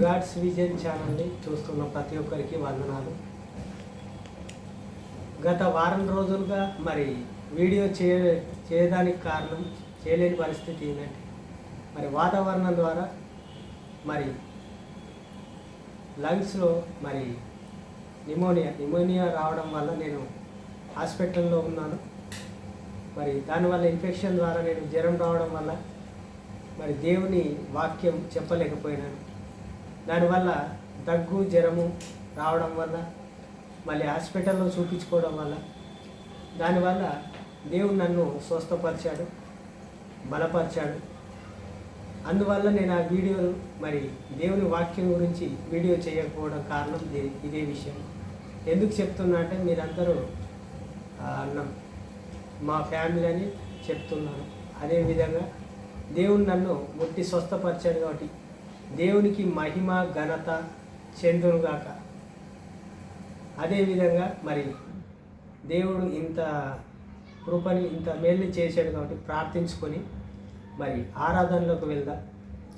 God's vision ఛానల్ని చూస్తున్న ప్రతి ఒక్కరికి వందనాలు. గత వారం రోజులుగా వీడియో చేయడానికి కారణం, చేయలేని పరిస్థితి ఏంటంటే వాతావరణం ద్వారా లంగ్స్లో నిమోనియా రావడం వల్ల నేను హాస్పిటల్లో ఉన్నాను. దానివల్ల ఇన్ఫెక్షన్ ద్వారా నేను జ్వరం రావడం వల్ల దేవుని వాక్యం చెప్పలేకపోయినాను. దానివల్ల దగ్గు జ్వరము రావడం వల్ల హాస్పిటల్లో చూపించుకోవడం వల్ల దానివల్ల దేవుడు నన్ను స్వస్థపరిచాడు, బలపరిచాడు. అందువల్ల నేను ఆ వీడియోలు దేవుని వాక్యం గురించి వీడియో చేయకపోవడం కారణం ఇదే విషయం. ఎందుకు చెప్తున్నా అంటే మీరందరూ మా ఫ్యామిలీ అని చెప్తున్నాను. అదేవిధంగా దేవుడు నన్ను ముట్టి స్వస్థపరిచాడు కాబట్టి దేవునికి మహిమ ఘనత చెందునుగాక. అదేవిధంగా దేవుడు ఇంత కృపని ఇంత మేలుని చేశాడు కాబట్టి ప్రార్థించుకొని ఆరాధనలోకి వెళ్దాం.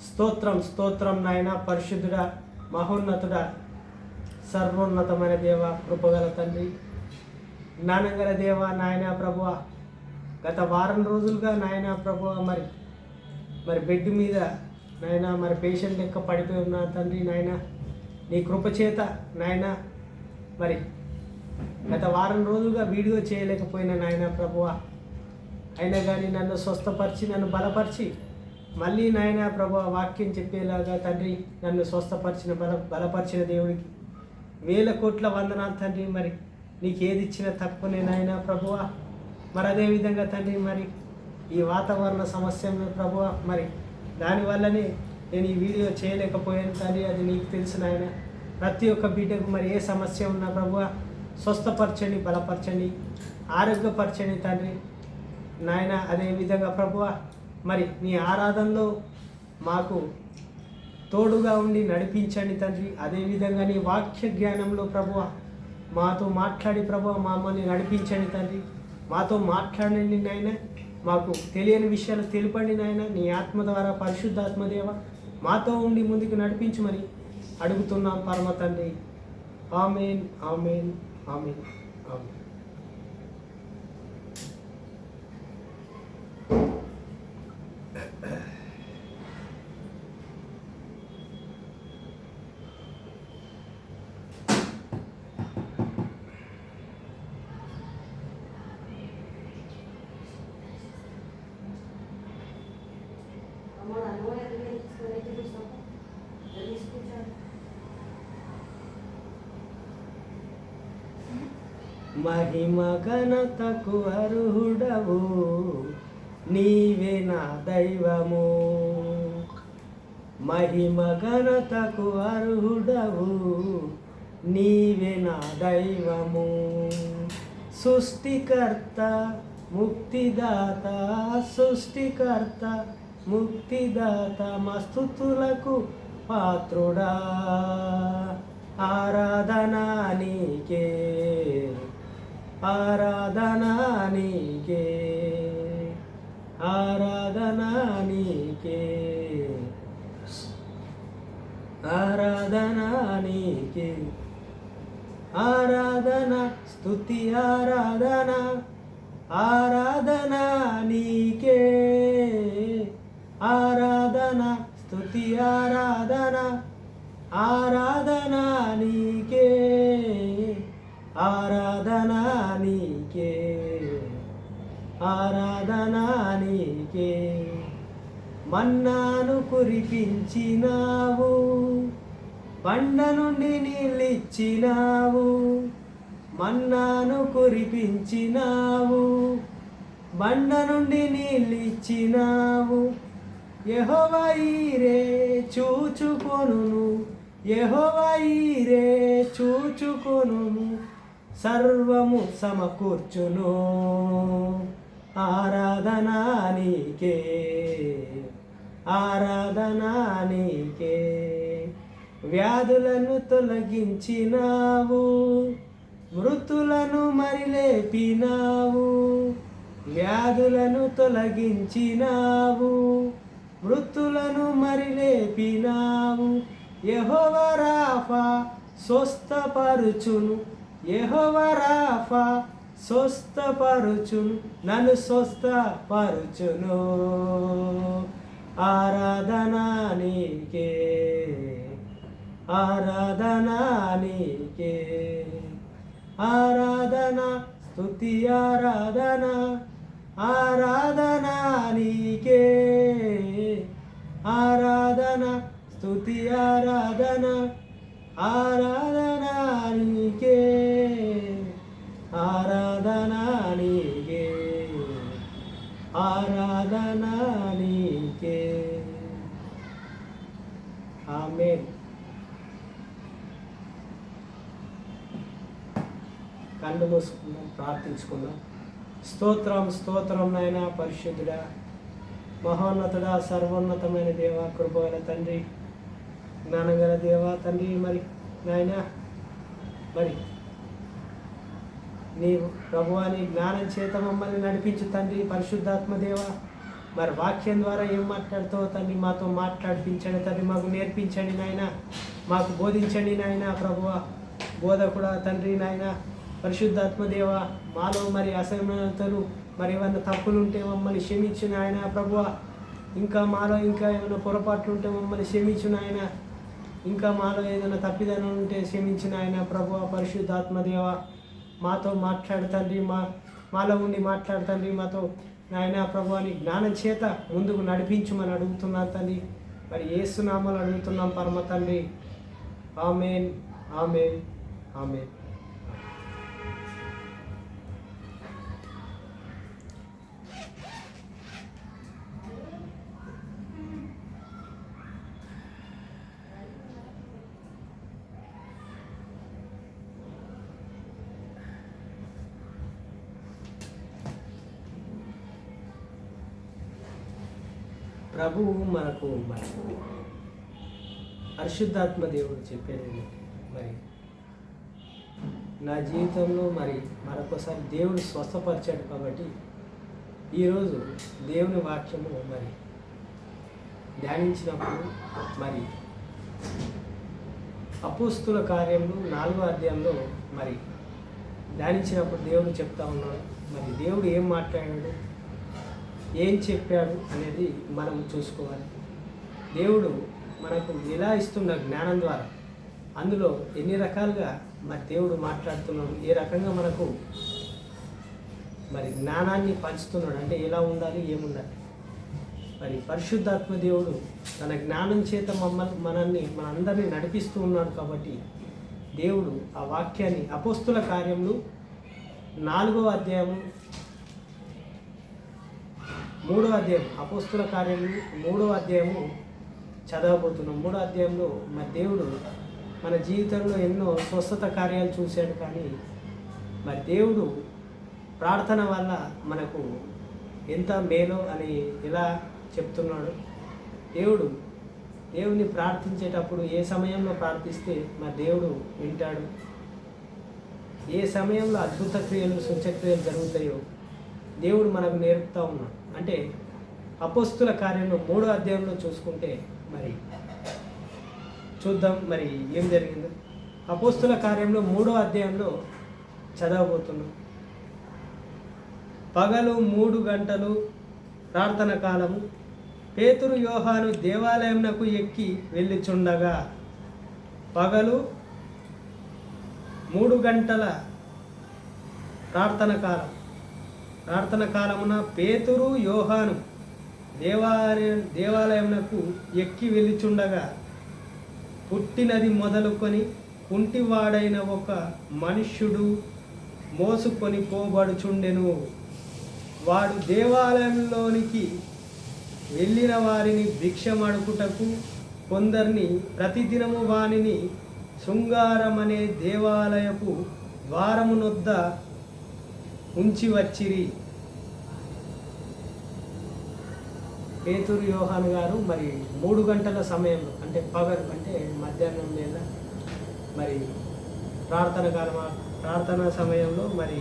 స్తోత్రం స్తోత్రం నాయన, పరిశుద్ధుడా, మహోన్నతుడా, సర్వోన్నతమైన దేవ, కృపగల తండ్రి, జ్ఞానంగల దేవ నాయన ప్రభువ, గత వారం రోజులుగా నాయన ప్రభువ బెడ్ మీద నాయన పేషెంట్ లెక్క పడిపోయి ఉన్నా తండ్రి. నాయన నీ కృపచేత నాయన గత వారం రోజులుగా వీడియో చేయలేకపోయినా నాయన ప్రభువ, అయినా కానీ నన్ను స్వస్థపరిచి నన్ను బలపరిచి మళ్ళీ నాయన ప్రభువ వాక్యం చెప్పేలాగా తండ్రి నన్ను స్వస్థపరిచిన బలపరిచిన దేవుడికి వేల కోట్ల వందనాలు తండ్రి. నీకు ఏది ఇచ్చినా తక్కువనే నాయన ప్రభువ. అదేవిధంగా తండ్రి ఈ వాతావరణ సమస్య ప్రభువ దానివల్లనే నేను ఈ వీడియో చేయలేకపోయాను తండ్రి. అది నీకు తెలుసు నాయన. ప్రతి ఒక్క బిడ్డకు ఏ సమస్య ఉన్నా ప్రభువ స్వస్థపరచండి, బలపరచండి, ఆరోగ్యపరచండి తండ్రి నాయన. అదేవిధంగా ప్రభువ నీ ఆరాధనలో మాకు తోడుగా ఉండి నడిపించండి తండ్రి. అదేవిధంగా నీ వాక్య జ్ఞానంలో ప్రభువ మాతో మాట్లాడి ప్రభువ మమ్మల్ని నడిపించండి తండ్రి. మాతో మాట్లాడండి నాయన. మాకు తెలియని విషయాలు తెలుపండి నాయన. నీ ఆత్మ ద్వారా పరిశుద్ధాత్మదేవ మాతో ఉండి ముందుకు నడిపించమని అడుగుతున్నాం పరమ తండ్రి. ఆమేన్, ఆమేన్, ఆమేన్, ఆమేన్. మహిమ ఘనతకు అర్హుడవు నీవే నా దైవము. మహిమ ఘనతకు అర్హుడవు నీవే నా దైవము. సృష్టికర్త ముక్తిదాత, సృష్టికర్త ముక్తిదాత, మా స్తుతులకు పాత్రుడా. ఆరాధనా నీకే, ఆరాధనా నీకే, ఆరాధనా నీకే, ఆరాధనా నీకే, ఆరాధన స్తుతి ఆరాధన, ఆరాధనా నీకే, ఆరాధన స్తుతి ఆరాధన, ఆరాధనా నీకే, ఆరాధనా నీకే, ఆరాధనా నీకే. మన్నాను కురిపించినావు, బండ నుండి నీళ్ళిచ్చినావు. మన్నాను కురిపించినావు, బండ నుండి నీళ్ళిచ్చినావు. యెహోవా ఈరే చూచుకొనును, యెహోవా ఈరే చూచుకొనును, సర్వము సమకూర్చును. ఆరాధనా నీకే, ఆరాధనా నీకే. వ్యాధులను తొలగించినావు, మృతులను లేపినావు. వ్యాధులను తొలగించినావు, మృతులను లేపినావు. యెహోవా రాఫా స్వస్థపరుచును, యెహోవా రాఫా స్వస్థపరుచును, నన్ను స్వస్థపరుచును. ఆరాధన నీకే, ఆరాధన నీకే, ఆరాధన స్తుతి ఆరాధన, ఆరాధన నీకే, ఆరాధన స్తుతి ఆరాధన, ఆరాధన నీకే, ఆరాధన నీకే, ఆరాధన నీకే. ఆమేన్. కళ్ళు మూసుకుందాం, ప్రార్థించుకుందాం. స్తోత్రం స్తోత్రం నాయన, పరిశుద్ధుడా, మహోన్నతుడా, సర్వోన్నతమైన దేవ, కృపగల తండ్రి, జ్ఞానగల దేవ తండ్రి, మరి నాయన మరి నీవు ప్రభువాని జ్ఞానం చేత మమ్మల్ని నడిపించు తండ్రి. పరిశుద్ధాత్మ దేవ, మరి వాక్యం ద్వారా ఏం మాట్లాడుతావో తండ్రి మాతో మాట్లాడిపించండి తండ్రి, మాకు నేర్పించండి నాయన, మాకు బోధించండి నాయన. ప్రభువ బోధకుడా తండ్రి నాయన, పరిశుద్ధాత్మ దేవ, మాలో మరి అసమర్థతలు మరి ఏమైనా తప్పులు ఉంటే మమ్మల్ని క్షమించు నాయన. ప్రభువ ఇంకా మాలో ఇంకా ఏమైనా పొరపాట్లు ఉంటే మమ్మల్ని క్షమించు నాయన. ఇంకా మాలో ఏదైనా తప్పిదనం ఉంటే క్షమించు నాయన. ప్రభువ పరిశుద్ధాత్మ దేవ, మాతో మాట్లాడుతండి, మాలో ఉండి మాట్లాడుతండి మాతో నాయన. ప్రభువాని జ్ఞానం చేత ముందుకు నడిపించమని అడుగుతున్నాను తండ్రి. మరి యేసు నామములో అడుగుతున్నాం పరమ తండ్రి. ఆమేన్, ఆమేన్, ఆమేన్. ప్రభువు మనకు పరిశుద్ధాత్మ దేవుడు చెప్పేది మరి నా జీవితంలో మరి మరొకసారి దేవుడు స్వస్థపరిచాడు. కాబట్టి ఈరోజు దేవుని వాక్యము మరి ధ్యానించినప్పుడు మరి అపోస్తుల కార్యములు 4వ అధ్యాయంలో మరి ధ్యానించినప్పుడు దేవుడు చెప్తా ఉన్నాడు. మరి దేవుడు ఏం మాట్లాడాడు, ఏం చెప్పాడు అనేది మనం చూసుకోవాలి. దేవుడు మనకు ఎలా ఇస్తున్న జ్ఞానం ద్వారా అందులో ఎన్ని రకాలుగా మరి దేవుడు మాట్లాడుతున్నాడు, ఏ రకంగా మనకు మరి జ్ఞానాన్ని పంచుతున్నాడు, అంటే ఎలా ఉండాలి, ఏముండాలి. మరి పరిశుద్ధాత్మ దేవుడు తన జ్ఞానం చేత మనందరినీ నడిపిస్తూ ఉన్నాడు. కాబట్టి దేవుడు ఆ వాక్యాన్ని అపోస్తుల కార్యములు 4వ అధ్యాయము 3వ అధ్యాయం, అపోస్తుల కార్యములు 3వ అధ్యాయము చదవబోతున్నాం. 3వ అధ్యాయంలో మరి దేవుడు మన జీవితంలో ఎన్నో స్వస్థత కార్యాలు చూశాడు. కానీ మరి దేవుడు ప్రార్థన వల్ల మనకు ఎంత మేలో అని ఎలా చెప్తున్నాడు. దేవుని ప్రార్థించేటప్పుడు ఏ సమయంలో ప్రార్థిస్తే మరి దేవుడు వింటాడు, ఏ సమయంలో అద్భుత క్రియలు సూచక్రియలు జరుగుతాయో దేవుడు మనకు నేర్పుతూ ఉన్నాడు. అంటే అపోస్తుల కార్యంలో 3వ అధ్యాయంలో చూసుకుంటే మరి చూద్దాం మరి ఏం జరిగిందో. అపోస్తుల కార్యంలో 3వ అధ్యాయంలో చదవబోతున్నాం. పగలు 3 గంటలు ప్రార్థన కాలము, పేతురు యోహాను దేవాలయంనకు ఎక్కి వెళ్ళిచుండగా. పగలు 3 గంటల ప్రార్థన కాలమున పేతురు యోహాను దేవాలయమునకు ఎక్కి వెళ్ళిచుండగా పుట్టినది మొదలుకొని కుంటివాడైన ఒక మనుష్యుడు మోసుకొని పోబడుచుండెను. వాడు దేవాలయంలోనికి వెళ్ళిన వారిని భిక్షమడుకుటకు కొందరిని ప్రతిదినము వానిని శృంగారమనే దేవాలయపు ద్వారమునొద్ద ఉంచి వచ్చిరి. పేతురు యోహాను గారు మరి 3 గంటల సమయంలో, అంటే పగలు అంటే మధ్యాహ్నం వేళ మరి ప్రార్థన సమయంలో మరి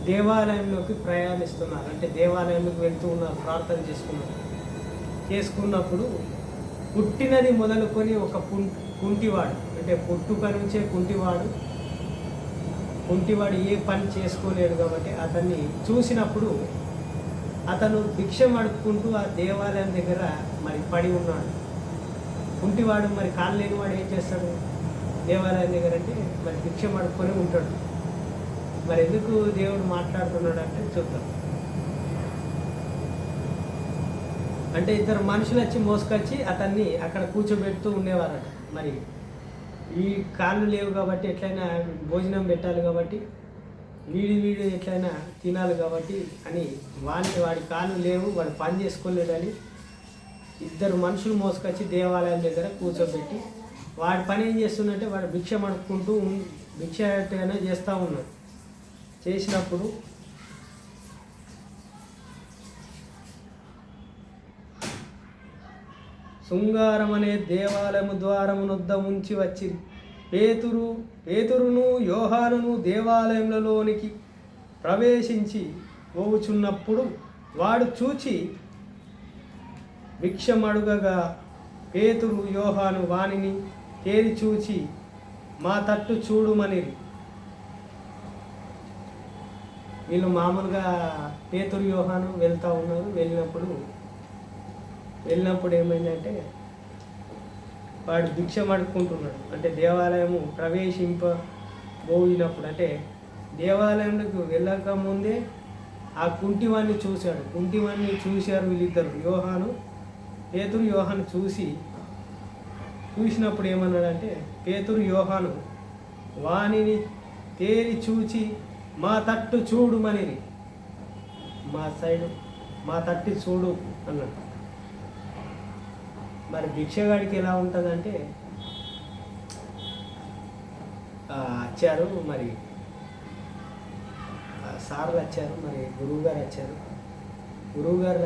దేవాలయంలోకి ప్రయాణిస్తున్నారు. అంటే దేవాలయంలోకి వెళ్తూ ఉన్నారు, ప్రార్థన చేసుకున్నప్పుడు పుట్టినది మొదలుకొని ఒక కుంటివాడు, అంటే పుట్టుక నుంచే కుంటివాడు ఏ పని చేసుకోలేడు కాబట్టి అతన్ని చూసినప్పుడు అతను భిక్షం అడుక్కుంటూ ఆ దేవాలయం దగ్గర మరి పడి ఉన్నాడు. కుంటివాడు మరి కాళ్ళు లేనివాడు ఏం చేస్తాడు దేవాలయం దగ్గర అంటే మరి భిక్షం అడుక్కొని ఉంటాడు. మరి ఎందుకు దేవుడు మాట్లాడుతున్నాడు అంటే చూద్దాం. అంటే ఇద్దరు మనుషులు వచ్చి మోసుకొచ్చి అతన్ని అక్కడ కూర్చోబెడుతూ ఉండేవారట. మరి ఈ కాళ్ళు లేవు కాబట్టి ఎట్లయినా భోజనం పెట్టాలి కాబట్టి వీడు ఎట్లయినా తినాలి కాబట్టి అని వాడి కాళ్ళు లేవు, వాడు పని చేసుకోలేడని ఇద్దరు మనుషులు మోసుకొచ్చి దేవాలయం దగ్గర కూర్చోబెట్టి వాడి పని ఏం చేస్తుందంటే వాడు భిక్ష మడుక్కుంటూ భిక్షగానే చేస్తూ ఉన్నాడు. చేసినప్పుడు శృంగారం అనే దేవాలయము ద్వారమునొద్ద ఉంచి వచ్చి పేతురును యోహానును దేవాలయములలోనికి ప్రవేశించి పోవుచున్నప్పుడు వాడు చూచి భిక్షమడుగగా పేతురు యోహాను వానిని తేరి చూచి మా తట్టు చూడుమనిరి. వీళ్ళు మామూలుగా పేతురు యోహాను వెళ్తూ ఉన్నారు. వెళ్ళినప్పుడు ఏమైందంటే వాడు భిక్షం అడుక్కుంటున్నాడు. అంటే దేవాలయము ప్రవేశింపబోయినప్పుడు, అంటే దేవాలయంలోకి వెళ్ళక ముందే ఆ కుంటివాణ్ణి చూశారు వీళ్ళిద్దరు, పేతురు యోహాను చూసినప్పుడు ఏమన్నాడంటే పేతురు యోహాను వానిని తేరి చూచి మా తట్టు చూడుమనిరి. మా తట్టు చూడు అన్నాడు. మరి భిక్షగాడికి ఎలా ఉంటుందంటే వచ్చారు, మరి సార్లు వచ్చారు, మరి గురువుగారు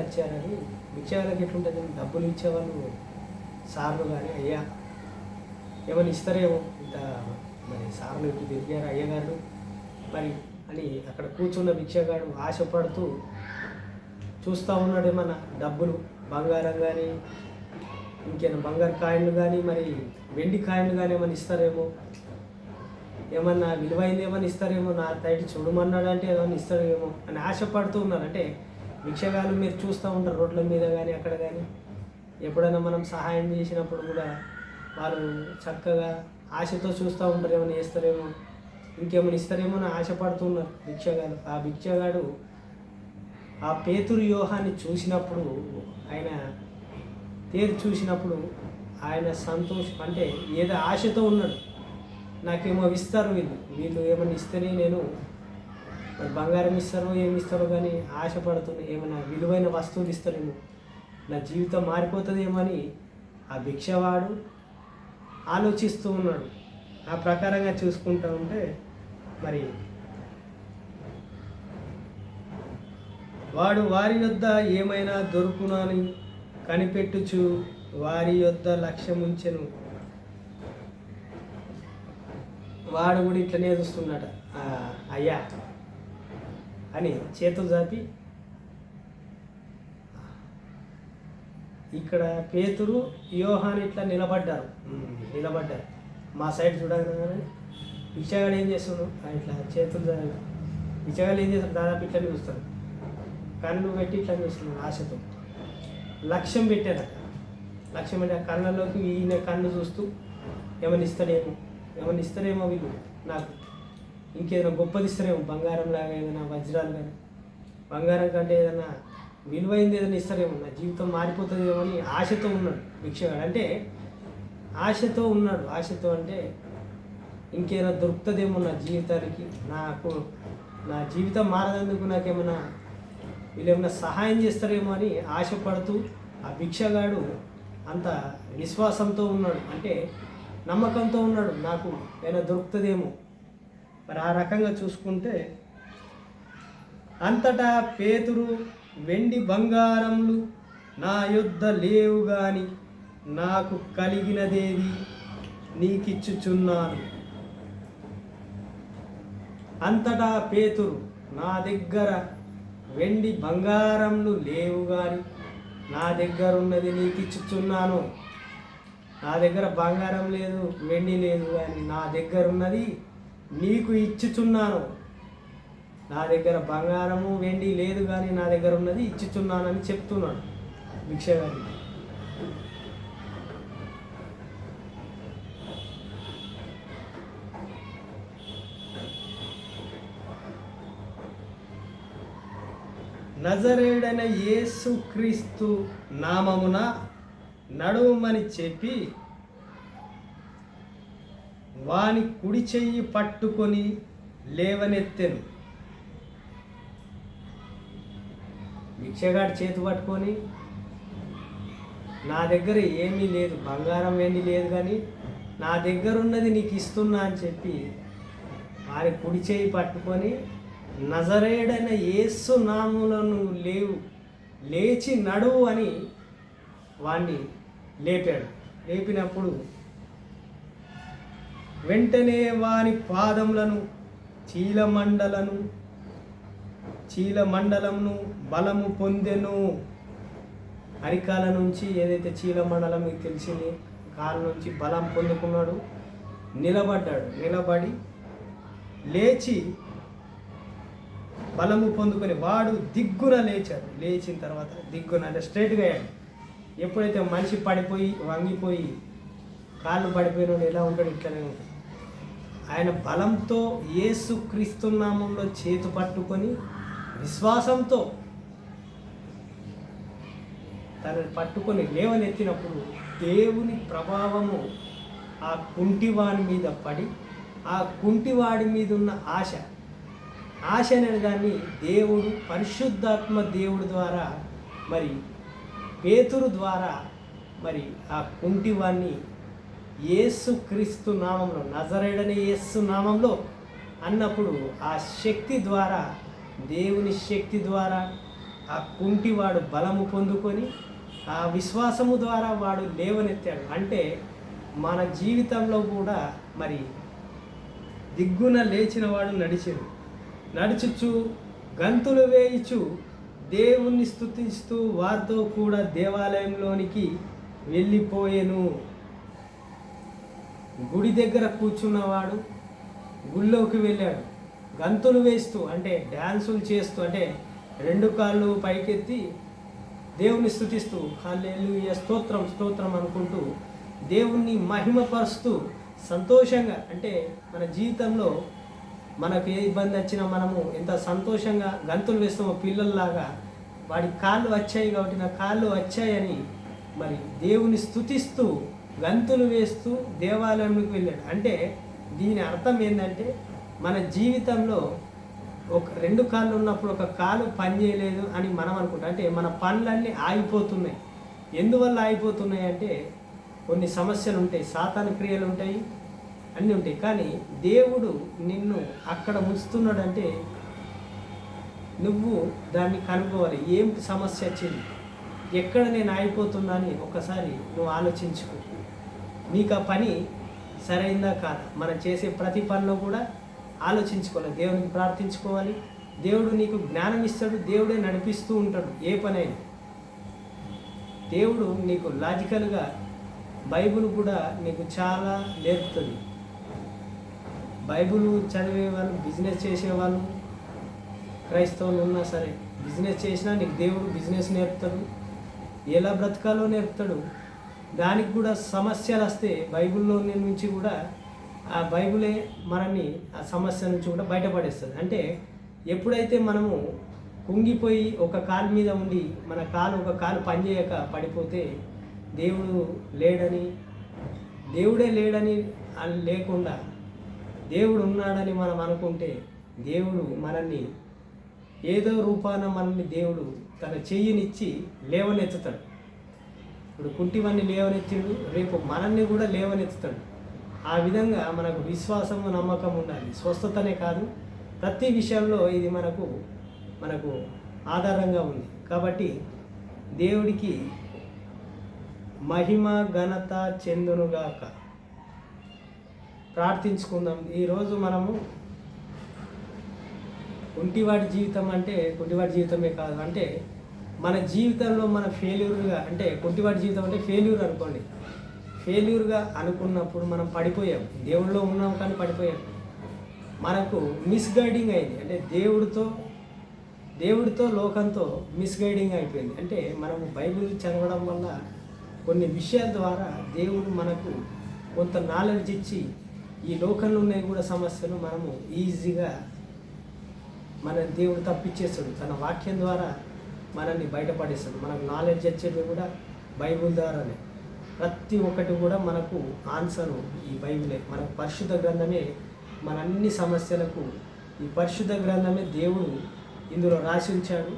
వచ్చారని భిక్షగాళ్ళకి ఎట్లుంటుంది, డబ్బులు ఇచ్చేవాళ్ళు సార్లు కానీ అయ్యా ఏమైనా ఇస్తారేమో, ఇంత మరి సార్లు ఇటు తిరిగారు అయ్యగారు మరి అని అక్కడ కూర్చున్న భిక్షగాడు ఆశపడుతూ చూస్తూ ఉన్నాడు. ఏమన్నా డబ్బులు బంగారం కానీ ఇంకేమైనా బంగారు కాయిన్లు కానీ మరి వెండి కాయిన్లు కానీ ఏమైనా ఇస్తారేమో, ఏమన్నా విలువైంది ఏమైనా ఇస్తారేమో, నా తైటి చూడమన్నాడు అంటే ఏమైనా ఇస్తారేమో అని ఆశపడుతూ ఉన్నారు. అంటే భిక్షగాళ్ళు మీరు చూస్తూ ఉంటారు రోడ్ల మీద కానీ అక్కడ కానీ, ఎప్పుడైనా మనం సహాయం చేసినప్పుడు కూడా వాళ్ళు చక్కగా ఆశతో చూస్తూ ఉంటారు, ఏమైనా చేస్తారేమో, ఇంకేమైనా ఇస్తారేమో అని ఆశపడుతున్నారు భిక్షగాళ్ళు. ఆ భిక్షగాడు ఆ పేతురు యోహాన్ని చూసినప్పుడు చూసినప్పుడు ఆయన సంతోషం, అంటే ఏదో ఆశతో ఉన్నాడు. నాకేమో ఇస్తారు వీళ్ళు ఏమైనా ఇస్తేనే నేను మరి బంగారం ఇస్తారో ఏమి ఇస్తారో కానీ ఆశపడుతున్నా, ఏమైనా విలువైన వస్తువులు ఇస్తారేమో, నా జీవితం మారిపోతుందేమో అని ఆ భిక్షవాడు ఆలోచిస్తూ ఉన్నాడు. ఆ ప్రకారంగా చూసుకుంటూ ఉంటే మరి వాడు వారి యొద్ద ఏమైనా దొరుకునని కనిపెట్టుచు వారి యొద్ద లక్ష్యముంచెను. వాడు కూడా ఇట్లనే చూస్తున్నాడ, అయ్యా అని చేతులు చాపి. ఇక్కడ పేతురు యోహాను ఇట్లా నిలబడ్డారు. మా సైడ్ చూడగానే భిక్షగాడు ఏం చేస్తున్నాడు, ఇట్లా చేతులు భిక్షగాడు ఏం చేస్తాడు, దాదాపు ఇట్లనే చూస్తాడు, కళ్ళు పెట్టి ఇట్లా చూస్తున్నాడు ఆశతో. లక్ష్యం పెట్టారట. లక్ష్యం అంటే ఆ కళ్ళలోకి ఈయన కళ్ళు చూస్తూ ఏమైనా ఇస్తారేమో వీళ్ళు నాకు, ఇంకేదైనా గొప్పది ఇస్తారేమో, బంగారం లాగా ఏదైనా వజ్రాలు కానీ, బంగారం కంటే ఏదైనా విలువైంది ఏదైనా ఇస్తారేమో, నా జీవితం మారిపోతుందేమో అని ఆశతో ఉన్నాడు భిక్షగాడు. అంటే ఆశతో అంటే ఇంకేమైనా దొరుకుతుందేమో నా జీవితానికి, నా జీవితం మారదందుకు నాకేమైనా వీళ్ళు ఏమైనా సహాయం చేస్తారేమో అని ఆశపడుతూ ఆ భిక్షగాడు అంత విశ్వాసంతో ఉన్నాడు, అంటే నమ్మకంతో ఉన్నాడు, నాకు ఏమైనా దొరుకుతుందేమో. మరి ఆ రకంగా చూసుకుంటే అంతటా పేతురు వెండి బంగారములు నా యొద్ద లేవు గాని నాకు కలిగినదేది నీకిచ్చుచున్నాను. అంతటా పేతురు నా దగ్గర వెండి బంగారములు లేవు గాని నా దగ్గర ఉన్నది నీకు ఇచ్చుచున్నాను. నా దగ్గర బంగారం లేదు, వెండి లేదు, కానీ నా దగ్గర ఉన్నది నీకు ఇచ్చుచున్నాను. నా దగ్గర బంగారము వెండి లేదు, కానీ నా దగ్గర ఉన్నది ఇచ్చుచున్నానని చెప్తున్నాడు భిక్షగాడికి. నజరేయుడైన యేసుక్రీస్తు నామమున నడుమని చెప్పి వాని కుడి చెయ్యి పట్టుకొని లేవనెత్తెను. భిక్షగాడి చేతి పట్టుకొని, నా దగ్గర ఏమీ లేదు, బంగారం వెండి లేదు, కానీ నా దగ్గర ఉన్నది నీకు ఇస్తున్నా అని చెప్పి వారి కుడి చేయి పట్టుకొని, నజరేయుడైన యేసు నామములను లేచి నడువు అని వాణ్ణి లేపాడు. లేపినప్పుడు వెంటనే వాని పాదములను చీలమండలంను బలము పొందెను. అరికాల నుంచి ఏదైతే చీలమండలం మీకు తెలిసింది, కాళ్ళ నుంచి బలం పొందుకున్నాడు. నిలబడి లేచి బలము పొందుకొని వాడు దిగ్గున లేచాడు. లేచిన తర్వాత దిగ్గున అంటే స్ట్రైట్గా అయ్యాడు. ఎప్పుడైతే మనిషి పడిపోయి వంగిపోయి కాళ్ళు పడిపోయినాడు ఎలా ఉంటాడు, ఇట్లనే ఉంటాడు. ఆయన బలంతో యేసుక్రీస్తు నామంలో చేతు పట్టుకొని విశ్వాసంతో తనని పట్టుకొని లేవనెత్తినప్పుడు దేవుని ప్రభావము ఆ కుంటివాడి మీద పడి, ఆ కుంటివాడి మీద ఉన్న ఆశ అనే దాన్ని దేవుడు పరిశుద్ధాత్మ దేవుడి ద్వారా మరి పేతురు ద్వారా మరి ఆ కుంటివాణ్ణి యేసుక్రీస్తు నామంలో, నజరేయుడైన యేసు నామంలో అన్నప్పుడు ఆ శక్తి ద్వారా, దేవుని శక్తి ద్వారా ఆ కుంటివాడు బలము పొందుకొని ఆ విశ్వాసము ద్వారా వాడు లేవనెత్తాడు. అంటే మన జీవితంలో కూడా మరి దిగ్గున లేచిన వాడు నడుచుచు గంతులు వేయిచు దేవుణ్ణి స్తుతిస్తూ వారితో కూడా దేవాలయంలోనికి వెళ్ళిపోయెను. గుడి దగ్గర కూర్చున్నవాడు గుళ్ళోకి వెళ్ళాడు. గంతులు వేస్తూ అంటే డ్యాన్సులు చేస్తూ, అంటే రెండు కాళ్ళు పైకెత్తి దేవుని స్తుతిస్తూ హల్లెలూయా స్తోత్రం స్తోత్రం అనుకుంటూ దేవుణ్ణి మహిమపరుస్తూ సంతోషంగా, అంటే మన జీవితంలో మనకు ఏ ఇబ్బంది వచ్చినా మనము ఎంత సంతోషంగా గంతులు వేస్తామో పిల్లల్లాగా, వాడి కాళ్ళు వచ్చాయి కాబట్టి నా కాళ్ళు వచ్చాయని మరి దేవుని స్తుతిస్తూ గంతులు వేస్తూ దేవాలయంలోకి వెళ్ళాడు. అంటే దీని అర్థం ఏంటంటే మన జీవితంలో ఒక రెండు కాళ్ళు ఉన్నప్పుడు ఒక కాలు పని చేయలేదు అని మనం అనుకుంటాం. అంటే మన పనులన్నీ ఆగిపోతున్నాయి. ఎందువల్ల ఆగిపోతున్నాయి అంటే కొన్ని సమస్యలు ఉంటాయి, సాతాను క్రియలు ఉంటాయి, అన్నీ ఉంటాయి. కానీ దేవుడు నిన్ను అక్కడ ఉంచుతున్నాడంటే నువ్వు దాన్ని కనుక్కోవాలి. ఏం సమస్య వచ్చింది, ఎక్కడ నేను ఆగిపోతున్నా అని ఒకసారి నువ్వు ఆలోచించుకో. నీకు ఆ పని సరైందా కాదా, మనం చేసే ప్రతి పనిలో కూడా ఆలోచించుకోవాలి, దేవునికి ప్రార్థించుకోవాలి. దేవుడు నీకు జ్ఞానం ఇస్తాడు, దేవుడే నడిపిస్తూ ఉంటాడు ఏ పనైనా. దేవుడు నీకు లాజికల్గా బైబిల్ కూడా నీకు చాలా నేర్పుతుంది. బైబిల్ చదివే వాళ్ళు, బిజినెస్ చేసేవాళ్ళు, క్రైస్తవులు ఉన్నా సరే బిజినెస్ చేసినా నీకు దేవుడు బిజినెస్ నేర్పుతాడు, ఎలా బ్రతకాలో నేర్పుతాడు. దానికి కూడా సమస్యలు వస్తే బైబిల్లో నుంచి కూడా ఆ బైబిలే మనల్ని ఆ సమస్య నుంచి కూడా బయటపడేస్తుంది. అంటే ఎప్పుడైతే మనము కుంగిపోయి ఒక కాలు మీద ఉండి ఒక కాలు పనిచేయక పడిపోతే దేవుడే లేడని లేకుండా దేవుడు ఉన్నాడని మనం అనుకుంటే దేవుడు మనల్ని ఏదో రూపాన మనల్ని దేవుడు తన చెయ్యినిచ్చి లేవనెత్తుతాడు. ఇప్పుడు కుంటివన్నీ లేవనెత్తిడు, రేపు మనల్ని కూడా లేవనెత్తుతాడు. ఆ విధంగా మనకు విశ్వాసము నమ్మకం ఉండాలి. స్వస్థతనే కాదు, ప్రతి విషయంలో ఇది మనకు ఆధారంగా ఉంది. కాబట్టి దేవుడికి మహిమ ఘనత చెందునుగాక. ప్రార్థించుకుందాం. ఈరోజు మనము కుంటివాడి జీవితం అంటే కుంటివాడి జీవితమే కాదు, అంటే మన జీవితంలో మన ఫెయిల్యూర్గా, అంటే కుంటివాడి జీవితం అంటే ఫెయిల్యూర్ అనుకోండి. ఫెయిల్యూర్గా అనుకున్నప్పుడు మనం పడిపోయాం. దేవుళ్ళో ఉన్నాం కానీ పడిపోయాం. మనకు మిస్గైడింగ్ అయింది. అంటే దేవుడితో లోకంతో మిస్గైడింగ్ అయిపోయింది. అంటే మనము బైబిల్ చదవడం వల్ల కొన్ని విషయాల ద్వారా దేవుడు మనకు కొంత నాలెడ్జ్ ఇచ్చి ఈ లోకంలో ఉన్నాయి కూడా సమస్యలు మనము ఈజీగా మన దేవుడు తప్పించేస్తాడు. తన వాక్యం ద్వారా మనల్ని బయటపడేస్తాడు. మనకు నాలెడ్జ్ వచ్చేది కూడా బైబిల్ ద్వారానే. ప్రతి ఒక్కటి కూడా మనకు ఆన్సరు ఈ బైబిలే. మనకు పరిశుద్ధ గ్రంథమే మన అన్ని సమస్యలకు ఈ పరిశుద్ధ గ్రంథమే దేవుడు ఇందులో రాసి ఉంచాడు.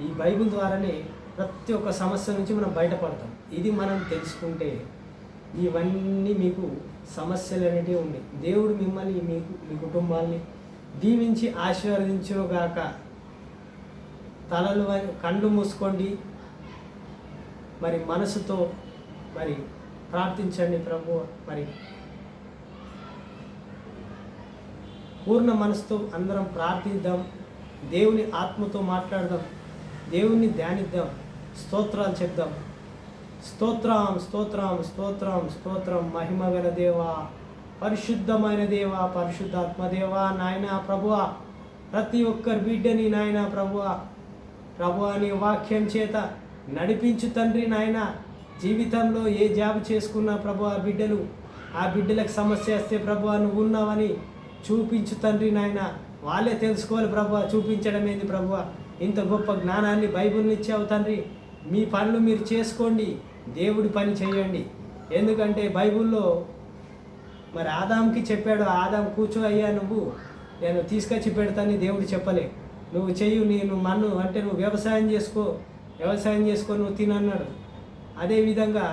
ఈ బైబిల్ ద్వారానే ప్రతి ఒక్క సమస్య నుంచి మనం బయటపడతాం. ఇది మనం తెలుసుకుంటే ఇవన్నీ మీకు సమస్యలు అనేటివి ఉన్నాయి. దేవుడు మిమ్మల్ని మీ కుటుంబాన్ని దీవించి ఆశీర్వదించుగాక. కళ్ళు మూసుకోండి, మరి మనసుతో మరి ప్రార్థించండి ప్రభువా. మరి పూర్ణ మనసుతో అందరం ప్రార్థిద్దాం, దేవుని ఆత్మతో మాట్లాడదాం, దేవుణ్ణి ధ్యానిద్దాం, స్తోత్రాలు చెప్దాం. స్తోత్రం స్తోత్రం స్తోత్రం స్తోత్రం. మహిమగల దేవా, పరిశుద్ధమైన దేవా, పరిశుద్ధాత్మదేవా, నాయన ప్రభువా, ప్రతి ఒక్కరి బిడ్డని నాయన ప్రభువా నీ వాక్యం చేత నడిపించు తండ్రి. నాయన జీవితంలో ఏ జాబ్ చేసుకున్నా ప్రభువా బిడ్డలు ఆ బిడ్డలకు సమస్య వస్తే ప్రభువా నువ్వు ఉన్నావని చూపించు తండ్రి. నాయన వాళ్ళే తెలుసుకోవాలి ప్రభువా. చూపించడం ఏంది ప్రభువా? ఇంత గొప్ప జ్ఞానాన్ని బైబిల్ని ఇచ్చావు తండ్రి. మీ పనులు మీరు చేసుకోండి, దేవుడి పని చేయండి. ఎందుకంటే బైబిల్లో మరి ఆదాంకి చెప్పాడు, ఆదాం కూర్చో అయ్యా, నువ్వు నేను తీసుకొచ్చి పెడతాను దేవుడు చెప్పలే. నువ్వు చెయ్యి, నేను మన్ను అంటే నువ్వు వ్యవసాయం చేసుకో నువ్వు తినన్నాడు. అదేవిధంగా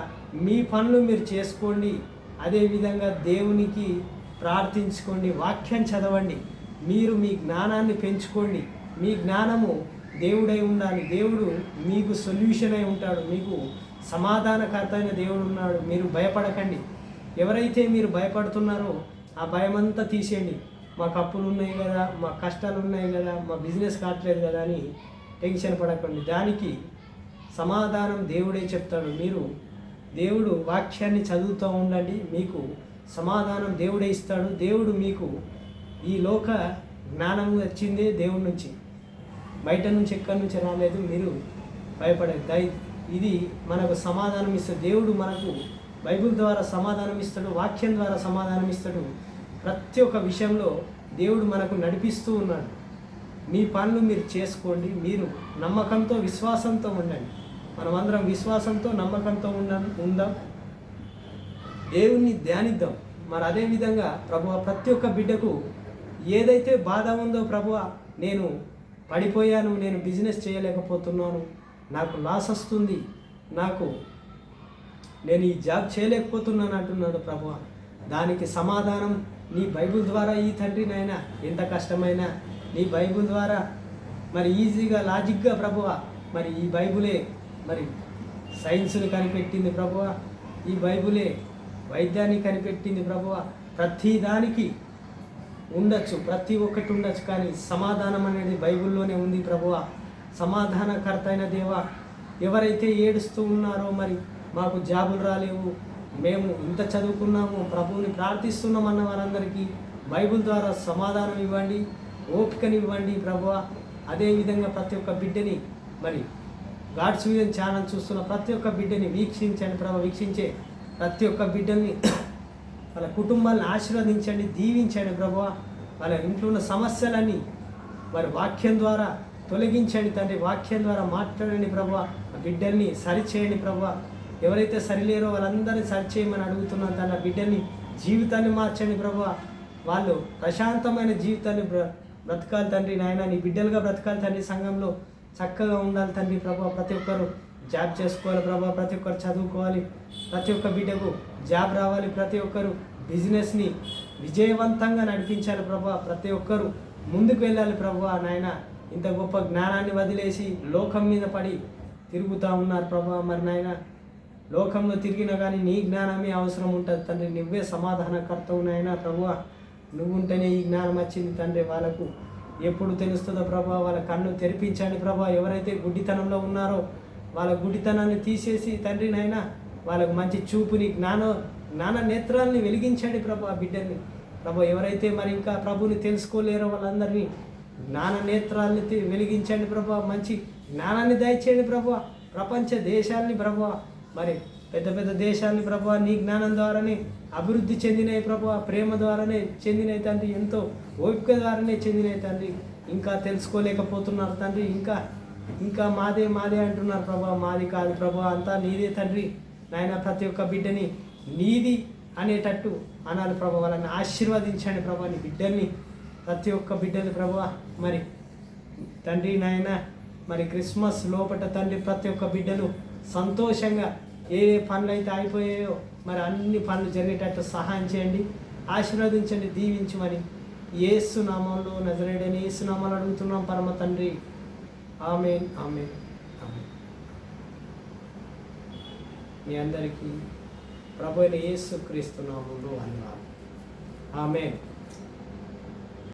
మీ పనులు మీరు చేసుకోండి, అదేవిధంగా దేవునికి ప్రార్థించుకోండి, వాక్యం చదవండి, మీరు మీ జ్ఞానాన్ని పెంచుకోండి. మీ జ్ఞానము దేవుడై ఉండాలి. దేవుడు మీకు సొల్యూషన్ అయి ఉంటాడు, మీకు సమాధానకర్త అయిన దేవుడు ఉన్నాడు. మీరు భయపడకండి. ఎవరైతే మీరు భయపడుతున్నారో ఆ భయమంతా తీసేయండి. మాకు అప్పులు ఉన్నాయి కదా, మా కష్టాలు ఉన్నాయి కదా, మా బిజినెస్ కావట్లేదు కదా అని టెన్షన్ పడకండి. దానికి సమాధానం దేవుడే చెప్తాడు. మీరు దేవుడు వాక్యాన్ని చదువుతూ ఉండండి, మీకు సమాధానం దేవుడే ఇస్తాడు. దేవుడు మీకు ఈ లోక జ్ఞానం వచ్చిందే దేవుడి నుంచి, బయట నుంచి ఎక్కడి నుంచి రాలేదు. మీరు భయపడేది ఇది మనకు సమాధానం ఇస్తాడు. దేవుడు మనకు బైబిల్ ద్వారా సమాధానం ఇస్తాడు, వాక్యం ద్వారా సమాధానం ఇస్తాడు. ప్రతి ఒక్క విషయంలో దేవుడు మనకు నడిపిస్తూ ఉన్నాడు. మీ పనులు మీరు చేసుకోండి, మీరు నమ్మకంతో విశ్వాసంతో ఉండండి. మనమందరం విశ్వాసంతో నమ్మకంతో ఉందాం, దేవుణ్ణి ధ్యానిద్దాం. మరి అదేవిధంగా ప్రభువా ప్రతి ఒక్క బిడ్డకు ఏదైతే బాధ ఉందో ప్రభువా, నేను పడిపోయాను, నేను బిజినెస్ చేయలేకపోతున్నాను, నాకు లాస్ వస్తుంది, నేను ఈ జాబ్ చేయలేకపోతున్నాను అంటున్నాడు ప్రభువా. దానికి సమాధానం నీ బైబిల్ ద్వారా ఈ తండ్రి నాయన. ఎంత కష్టమైనా నీ బైబిల్ ద్వారా మరి ఈజీగా లాజిక్గా ప్రభువా. మరి ఈ బైబిలే మరి సైన్స్ని కనిపెట్టింది ప్రభువా, ఈ బైబిలే వైద్యాన్ని కనిపెట్టింది ప్రభువా. ప్రతి దానికి ఉండొచ్చు, ప్రతి ఒక్కటి ఉండొచ్చు, కానీ సమాధానం అనేది బైబిల్లోనే ఉంది ప్రభువా. సమాధానకర్త అయిన దేవా, ఎవరైతే ఏడుస్తూ ఉన్నారో మరి మాకు జాబులు రాలేవు, మేము ఇంత చదువుకున్నాము, ప్రభువుని ప్రార్థిస్తున్నాం అన్న వారందరికీ బైబిల్ ద్వారా సమాధానం ఇవ్వండి, ఓపికనివ్వండి ప్రభువా. అదేవిధంగా ప్రతి ఒక్క బిడ్డని మరి గాడ్స్ విజన్ ఛానల్ చూస్తున్న ప్రతి ఒక్క బిడ్డని వీక్షించండి ప్రభు. వీక్షించే ప్రతి ఒక్క బిడ్డల్ని వాళ్ళ కుటుంబాలను ఆశీర్వదించండి, దీవించండి ప్రభువా. వాళ్ళ ఇంట్లో ఉన్న సమస్యలన్నీ మరి వాక్యం ద్వారా తొలగించండి తండ్రి. వాక్యం ద్వారా మాట్లాడండి ప్రభువా. బిడ్డల్ని సరిచేయండి ప్రభువా. ఎవరైతే సరిలేరో వాళ్ళందరినీ సరిచేయమని అడుగుతున్నాను తండ్రి. బిడ్డల్ని జీవితాన్ని మార్చండి ప్రభువా. వాళ్ళు ప్రశాంతమైన జీవితాన్ని బ్రతకాలి తండ్రి నాయన. నీ బిడ్డలుగా బ్రతకాలి తండ్రి. సంఘంలో చక్కగా ఉండాలి తండ్రి ప్రభువా. ప్రతి ఒక్కరు జాబ్ చేసుకోవాలి ప్రభువా. ప్రతి ఒక్కరు చదువుకోవాలి, ప్రతి ఒక్క బిడ్డకు జాబ్ రావాలి, ప్రతి ఒక్కరు బిజినెస్ని విజయవంతంగా నడిపించాలి ప్రభువా. ప్రతి ఒక్కరు ముందుకు వెళ్ళాలి ప్రభువా నాయన. ఇంత గొప్ప జ్ఞానాన్ని వదిలేసి లోకం మీద పడి తిరుగుతూ ఉన్నారు ప్రభువా. మరి నాయన లోకంలో తిరిగినా కానీ నీ జ్ఞానమే అవసరం ఉంటుంది తండ్రి. నువ్వే సమాధానకర్తవు నాయన ప్రభువా. నువ్వు ఉంటేనే ఈ జ్ఞానం వచ్చింది తండ్రి. వాళ్ళకు ఎప్పుడు తెలుస్తుందో ప్రభా, వాళ్ళ కన్ను తెరిపించండి ప్రభా. ఎవరైతే గుడ్డితనంలో ఉన్నారో వాళ్ళ గుడ్డితనాన్ని తీసేసి తండ్రి నాయన వాళ్ళకు మంచి చూపుని జ్ఞాన నేత్రాలని వెలిగించండి ప్రభు. ఆ బిడ్డని ప్రభు, ఎవరైతే మరి ఇంకా ప్రభుని తెలుసుకోలేరో వాళ్ళందరినీ జ్ఞాన నేత్రాలని వెలిగించండి ప్రభు. మంచి జ్ఞానాన్ని దయచేయండి ప్రభు. ప్రపంచ దేశాలని ప్రభు, మరి పెద్ద పెద్ద దేశాలని ప్రభు నీ జ్ఞానం ద్వారానే అభివృద్ధి చెందినాయి ప్రభు. ప్రేమ ద్వారానే చెందినాయి తండ్రి, ఎంతో ఓపిక ద్వారానే చెందినాయి తండ్రి. ఇంకా తెలుసుకోలేకపోతున్నారు తండ్రి. ఇంకా ఇంకా మాదే మాదే అంటున్నారు ప్రభు. మాది కాదు ప్రభు, అంతా నీదే తండ్రి. నాయన ప్రతి ఒక్క బిడ్డని నీది అనేటట్టు అనాలి ప్రభు. వాళ్ళని ఆశీర్వదించండి ప్రభు. నీ బిడ్డల్ని, ప్రతి ఒక్క బిడ్డని ప్రభు. మరి తండ్రి నాయన, మరి క్రిస్మస్ లోపట తండ్రి ప్రతి ఒక్క బిడ్డలు సంతోషంగా ఏ పనులు అయితే అయిపోయాయో మరి అన్ని పనులు జరిగేటట్టు సహాయం చేయండి, ఆశీర్వదించండి, దీవించమని యేసు నామంలో, నజరేయుడైన యేసు నామంలో అడుగుతున్నాం పరమ తండ్రి. ఆమేన్, ఆమేన్, ఆమేన్. మీ అందరికీ ప్రభు అయిన యేసు క్రీస్తు నామంలో వందనాలు. ఆమేన్.